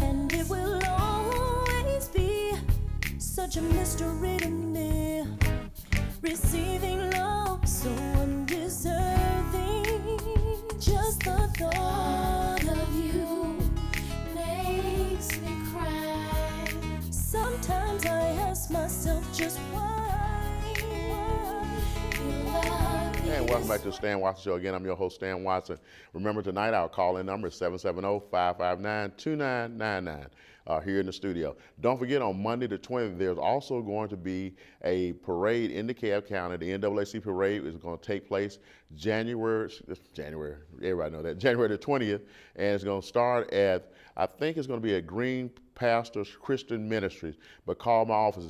and it will always be such a mystery to me. Receiving love so undeserving. Just the thought of you makes me cry. Sometimes I ask myself just why you love me. And welcome back to the Stan Watson Show. Again, I'm your host, Stan Watson. Remember tonight, our call-in number is 770-559-2999 here in the studio. Don't forget, on Monday the 20th, there's also going to be a parade in DeKalb County. The NAACP parade is going to take place January, everybody know that, January the 20th, and it's going to start at, I think it's going to be at Green Pastors Christian Ministries, but call my office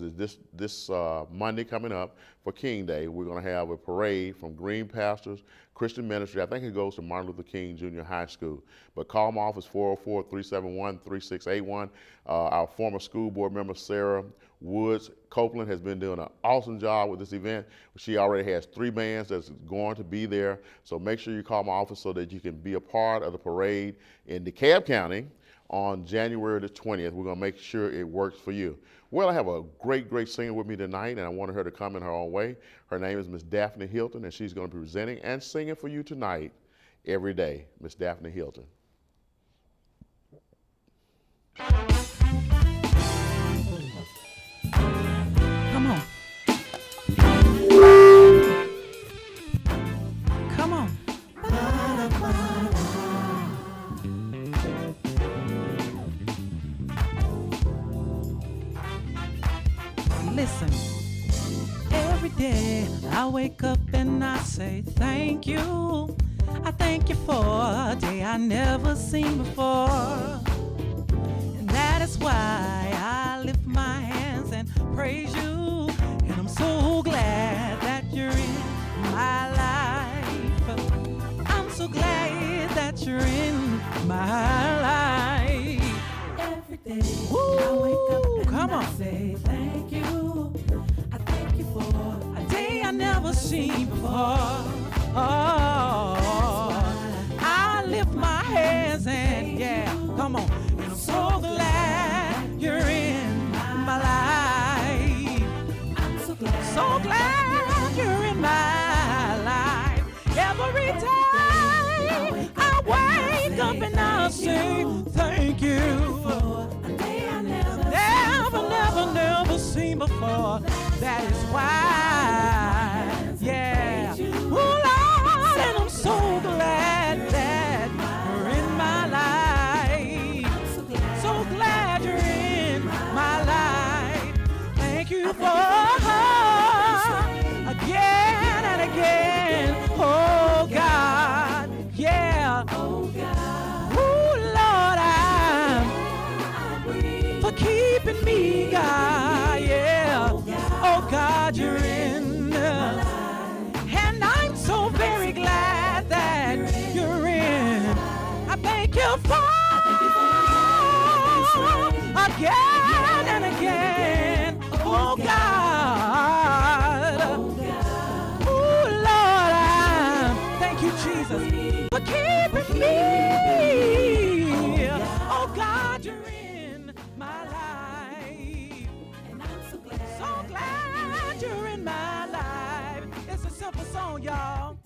this Monday coming up for King Day. We're going to have a parade from Green Pastors Christian Ministry. I think it goes to Martin Luther King Jr. High School, but call my office 404-371-3681. Our former school board member, Sarah Woods Copeland, has been doing an awesome job with this event. She already has 3 bands that's going to be there. So make sure you call my office so that you can be a part of the parade in DeKalb County on January the 20th. We're going to make sure it works for you. Well, I have a great singer with me tonight, and I wanted her to come in her own way. Her name is Miss Daphney Hilton, and she's going to be presenting and singing for you tonight every day. Miss Daphney Hilton. Come on. Come on. Listen, every day I wake up and I say thank you. I thank you for a day I never seen before. And that is why I lift my hands and praise you. And I'm so glad that you're in my life. I'm so glad that you're in my life. Every day I wake up and I say thank you. I thank you for a day I never seen before. Oh, I lift my hands and yeah, come on. And I'm so glad you're in my life. I'm so glad you're in my life. Every day I wake up and I say thank you. A day I never seen before. That is why, yeah. Ooh, Lord, and I'm so glad that you're in my life. So glad you're in my life. Thank you for again and again. Oh God, yeah. Ooh, Lord, I'm for keeping me, God, yeah. Oh God, you're in my life. And I'm so very glad that you're in. I thank you for again and again. Oh God. Oh Lord, I thank you, Jesus, for keeping me. Oh God, you're in my life. And I'm so glad you're in my life. It's a simple song, y'all.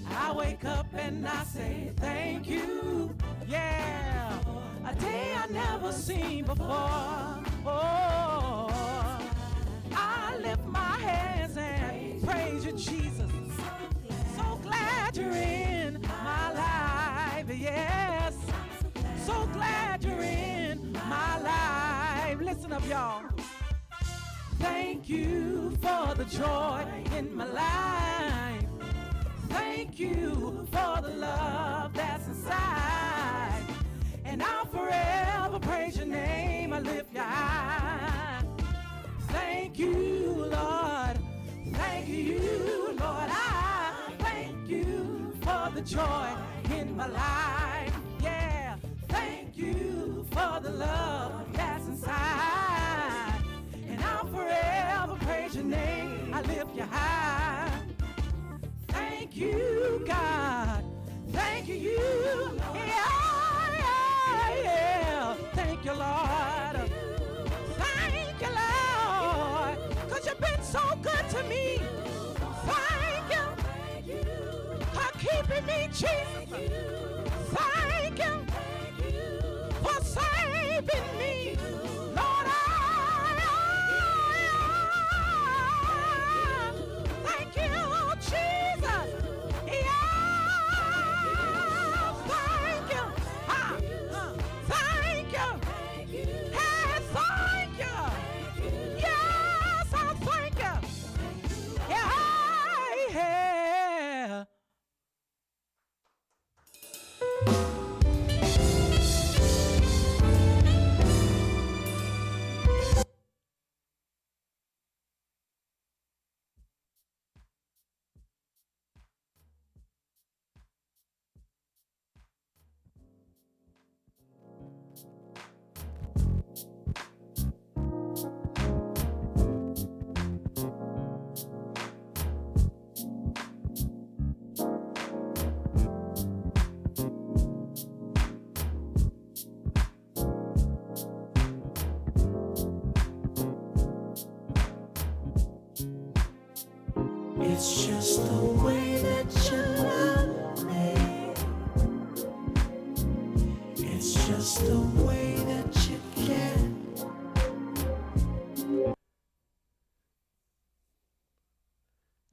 I wake up and I say thank you. Yeah, a day I never seen before. Oh, I lift my hands and praise you, Jesus. So glad you're in my life. Yes, so glad you're in my life. Listen up, y'all. Thank you for the joy in my life. Thank you for the love that's inside. And I'll forever praise your name. I lift your high. Thank you, Lord. Thank you, Lord. I thank you for the joy in my life. Yeah. Thank you for the love that's inside. And I'll forever praise your name. I lift you high. Thank you, God. Thank you. Yeah. Thank you, Lord. Thank you, Lord. 'Cause you've been so good to me. Thank you for keeping me, Jesus. Thank you for saving me. Lord, thank you, Jesus. Yeah, thank you. Thank you. Yes, thank you. Yes, I thank you. Yeah. It's just the way that you love me. It's just the way that you care.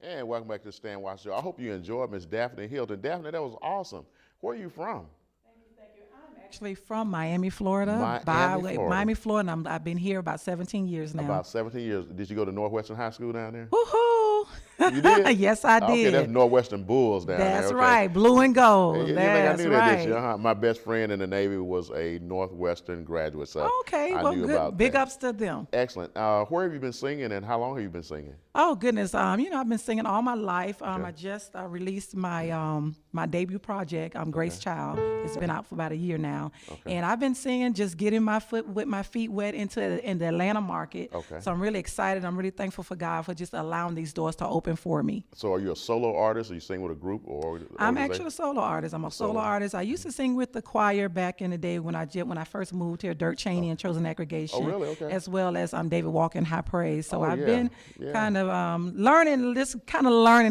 And welcome back to the Stand Watch Show. I hope you enjoyed Miss Daphney Hilton. Daphney, that was awesome. Where are you from? Actually from Miami, Florida. Miami, Florida. And I've been here about 17 years now. About 17 years. Did you go to Northwestern High School down there? Woohoo! You did? Yes, I did. Okay, that's Northwestern Bulls down there. That's Okay. right, blue and gold. You think That's I knew right. that, did you? My best friend in the Navy was a Northwestern graduate, so Okay, I well, knew good. about Big that. ups to them. Excellent. Where have you been singing, and how long have you been singing? Oh goodness, I've been singing all my life. I just released my my debut project, Grace Child. It's been out for about a year now, and I've been singing, just getting my feet wet in the Atlanta market. Okay. So I'm really excited. I'm really thankful for God for just allowing these doors to open for me. So are you a solo artist, or you sing with a group, or I'm actually a solo artist. I'm a solo artist. I used to sing with the choir back in the day when I first moved here, Dirk Cheney and Chosen Aggregation. Oh, really? Okay. As well as David Walker and High Praise. So I've yeah, been yeah. kind of learning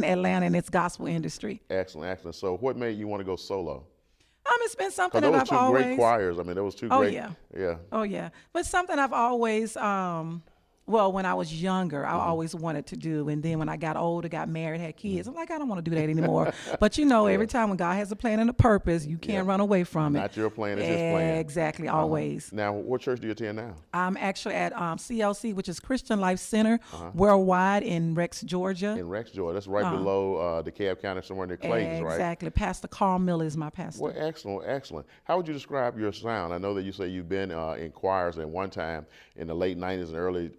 Atlanta and its gospel industry. Excellent, excellent. So what made you want to go solo? It's been something Because that those I've two always. great choirs. I mean, there was two great. Yeah. Oh yeah, but something I've always. Well, when I was younger, I always wanted to do, and then when I got older, got married, had kids, I'm like, I don't want to do that anymore. But every time when God has a plan and a purpose, you can't run away from it. Not your plan, it's His plan. Exactly, always. Now, what church do you attend now? I'm actually at CLC, which is Christian Life Center, worldwide in Rex, Georgia. In Rex, Georgia. That's right below DeKalb County, somewhere near Clayton's, right? Exactly. Pastor Carl Miller is my pastor. Well, excellent, excellent. How would you describe your sound? I know that you say you've been in choirs at one time in the late 90s and early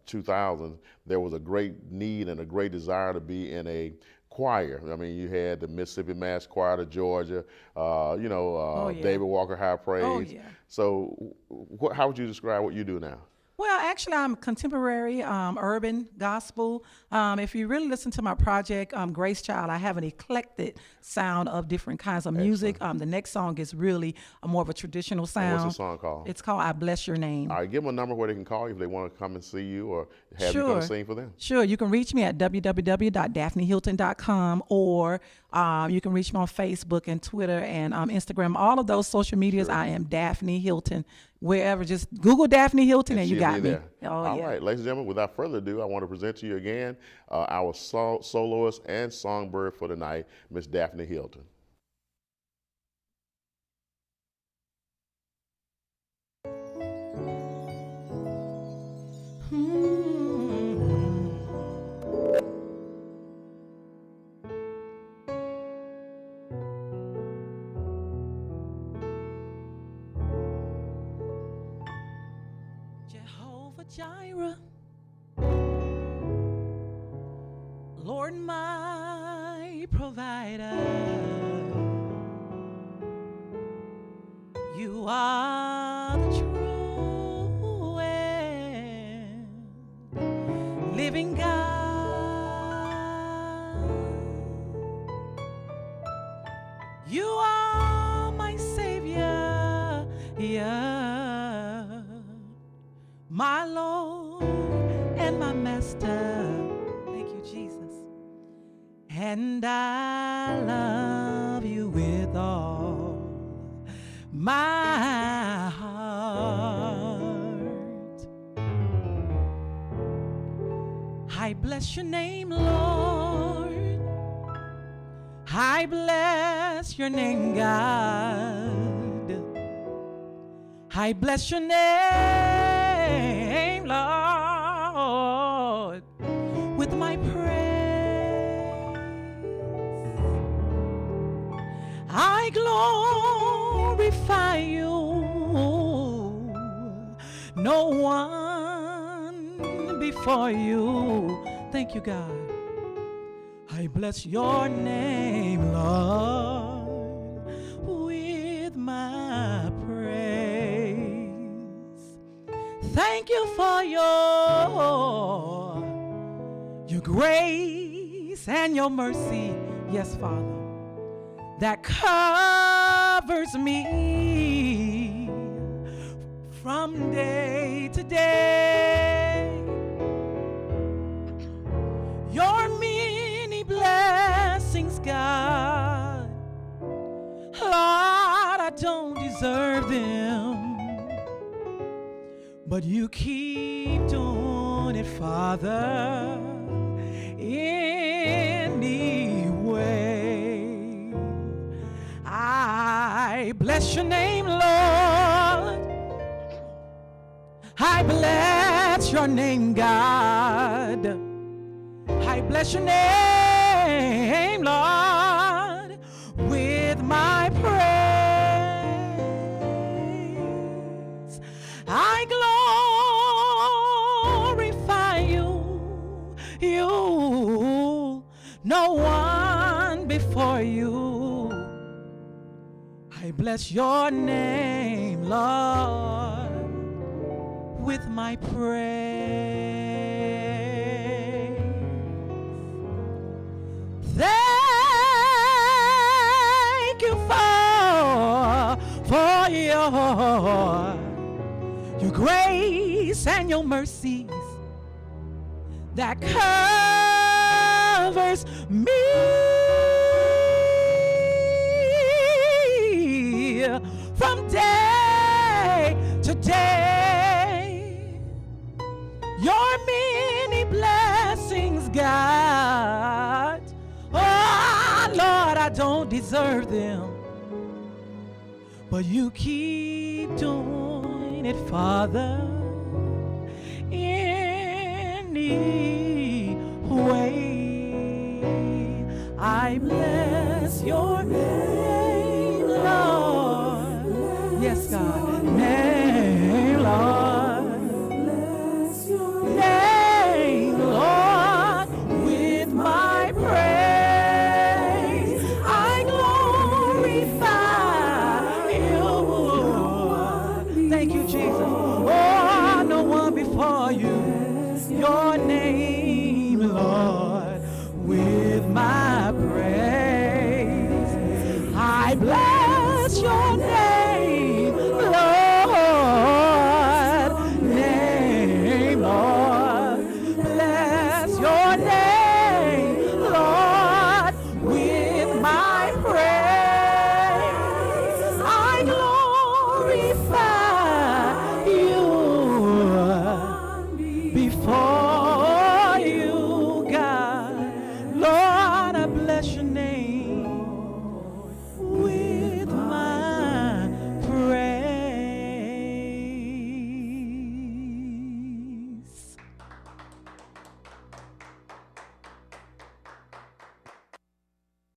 2000s. There was a great need and a great desire to be in a choir. I mean, you had the Mississippi Mass Choir of Georgia, David Walker High Praise. Oh, yeah. So how would you describe what you do now? Well, actually, I'm contemporary, urban, gospel. If you really listen to my project, Grace Child, I have an eclectic sound of different kinds of music. The next song is really more of a traditional sound. And what's the song called? It's called I Bless Your Name. All right, give them a number where they can call you if they want to come and see you or have you come sing for them. Sure, you can reach me at www.daphneyhilton.com, or you can reach me on Facebook and Twitter and Instagram. All of those social medias, I am Daphney Hilton. Wherever, just Google Daphney Hilton and you got me. All right, ladies and gentlemen, without further ado, I want to present to you again our soloist and songbird for the night, Miss Daphney Hilton. Jireh, Lord my provider, you are the true and living God. You are my Savior, my Lord and my Master. Thank you, Jesus. And I love you with all my heart. I bless your name, Lord. I bless your name, God. I bless your name, Lord, with my praise. I glorify you. No one before you. Thank you, God. I bless your name, Lord, with my praise. Thank you for your grace and your mercy, yes, Father, that covers me from day to day. Your many but you keep doing it, Father, anyway. I bless your name, Lord. I bless your name, God. I bless your name, Lord, with my praise. I glorify you, no one before you. I bless your name, Lord, with my praise. Thank you for your grace and your mercies that covers me from day to day. Your many blessings, God. Oh, Lord, I don't deserve them, but you keep doing it, Father, in need.